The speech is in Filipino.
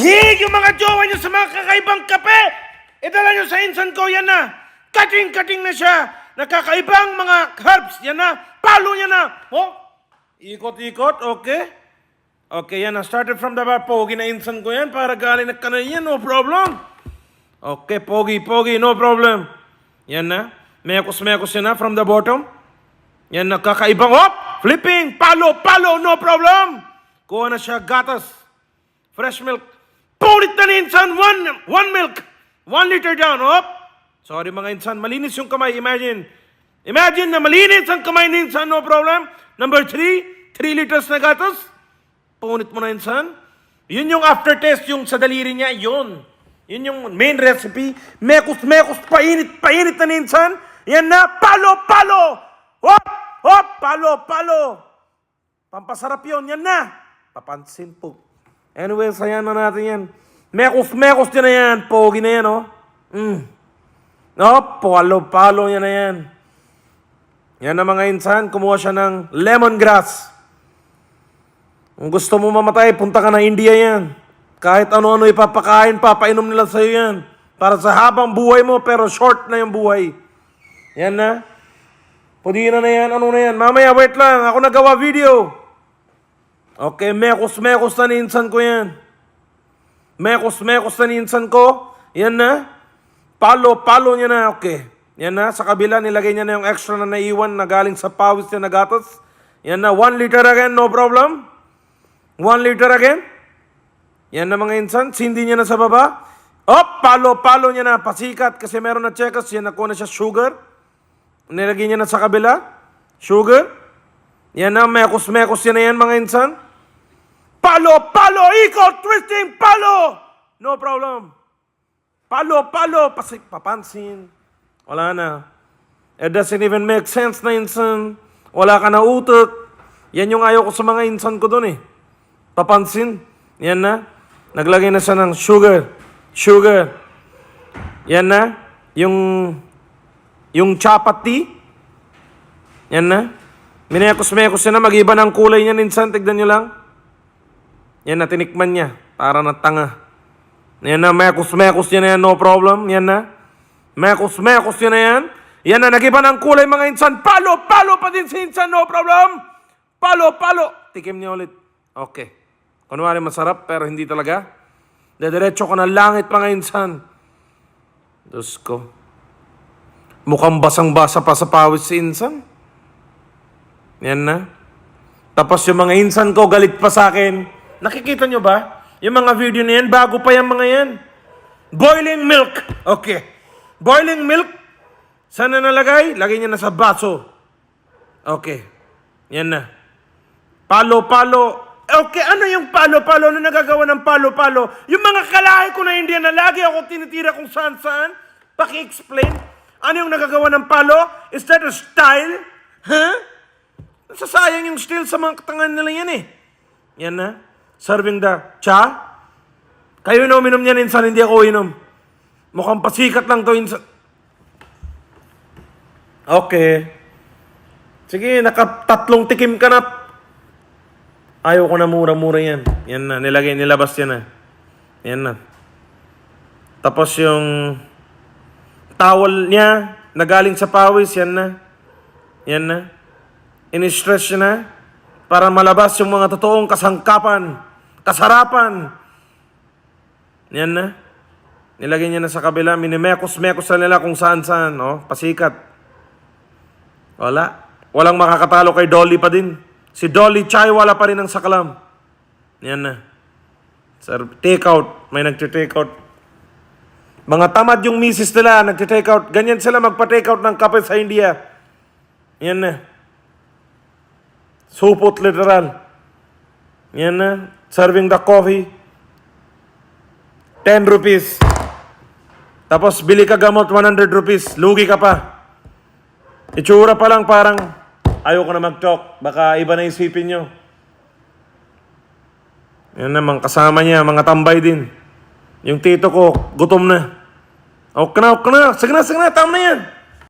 Hig yung mga jowa nyo sa mga kakaibang kape. Idala nyo sa insan ko, yan na. Kating-kating na siya. Nakakaibang mga herbs, yan na. Palo yan na. Oh, ikot-ikot, okay. Okay, yan na. Started from the bar. Pogi na insan ko yan. Para galing na kanan yan, no problem. Okay, pogi, no problem. Yan na. Mekos yan na from the bottom. Yan na, kakaibang. Hop! Flipping! Palo! No problem! Kuha na siya, gatas. Fresh milk. Punit na ni insan! One milk! 1 liter down. Hop! Sorry mga insan, malinis yung kamay. Imagine na malinis ang kamay ni insan, no problem. Number 3 liters na gatas. Punit mo na insan. Yun yung aftertaste, yung sa daliri niya, yun. Yun yung main recipe. Mekos, painit na ni insan. Yan na, palo! Hop! Palo! Pampasarap yun, yan na. Papansin po. Anyway, sayan na natin yan. Mekos din na yan. Pogi na yan, oh. Palo yan na yan. Yan na mga insan, kumuha siya ng lemongrass. Kung gusto mo mamatay, punta ka na India yan. Kahit ano-ano ipapakain, papainom nila sa'yo yan. Para sa habang buhay mo, pero short na yung buhay. Yan na. Pudina na yan, ano na yan. Mamaya, wait lang. Ako nagawa video. Okay, mekos na ni insan ko yan. Mekos na ni insan ko. Yan na. Palo niya na. Okay. Yan na. Sa kabila, nilagay niya na yung extra na naiwan na galing sa pawis niya na gatas. Yan na. 1 liter again, no problem. 1 liter again. Yan na mga insan. Sindi niya na sa baba. Palo niya na. Pasikat kasi meron na checkers. Yan, nakuha na siya sugar. Nilagay niya na sa kabila. Sugar. Yan na. Mekos yan na yan mga insan. Palo, ikot, twisting, palo. No problem. Palo, papansin. Wala na. It doesn't even make sense na insan. Wala ka na utak. Yan yung ayaw ko sa mga insan ko dun eh. Papansin. Yan na. Naglagay na siya ng sugar. Yan na. Yung chapati. Yan na. Minekos yan na. Mag-iba ng kulay niya insan. Tignan nyo lang. Yan na, tinikman niya. Para na tanga. Yan na, mekos yan na yan, no problem. Yan na. Mekos yan na yan. Yan na, nagiba ng kulay mga insan. Palo pa din si insan, no problem. Palo. Tikim niya ulit. Okay. Kunwari masarap, pero hindi talaga. Dediretso ko na langit mga insan. Diyos ko. Mukhang basang-basa pa sa pawis si insan. Yan na. Tapos yung mga insan ko, galit pa sa akin. Nakikita nyo ba? Yung mga video na yan, bago pa yung mga yan. Boiling milk. Okay. Boiling milk. Saan na nalagay? Lagay niya na sa baso. Okay. Yan na. Palo. Okay, ano yung palo? Ano nagagawa ng palo? Yung mga kalahi ko na Indian na lagi ako tinitira kung saan. Paki-explain. Ano yung nagagawa ng palo? Is that a style? Huh? Nasasayang yung style sa mga katangan nila yan eh. Yan na. Serving the cha. Kayo na uminom niyan insan, hindi ako inom. Mukhang pasikat lang to insan. Okay. Sige, nakatatlong tikim ka na. Ayaw ko na mura-mura yan. Yan na, nilabas yan na. Yan na. Tapos yung towel niya, na galing sa pawis, yan na. Yan na. In-stretch na. Para malabas yung mga totoong kasangkapan. Kasarapan. Yan na. Nilagay niya na sa kabila. Minimekos na nila kung saan-saan. Oh, pasikat. Wala. Walang makakatalo kay Dolly pa din. Si Dolly Chai wala pa rin ang sakalam. Yan na. Take out. May nagtitake out. Mga tamad yung misis nila. Nagtitake out. Ganyan sila magpa-take out ng kape sa India. Yan na. Supot literal. Yan na. Serving the coffee. 10 rupees. Tapos bili ka gamot 100 rupees. Lugi ka pa. Itsura pa lang parang ayoko na mag-talk. Baka iba na isipin nyo. Yan naman kasama niya. Mga tambay din. Yung tito ko, gutom na. Okay na. Sige na. Tama na yan.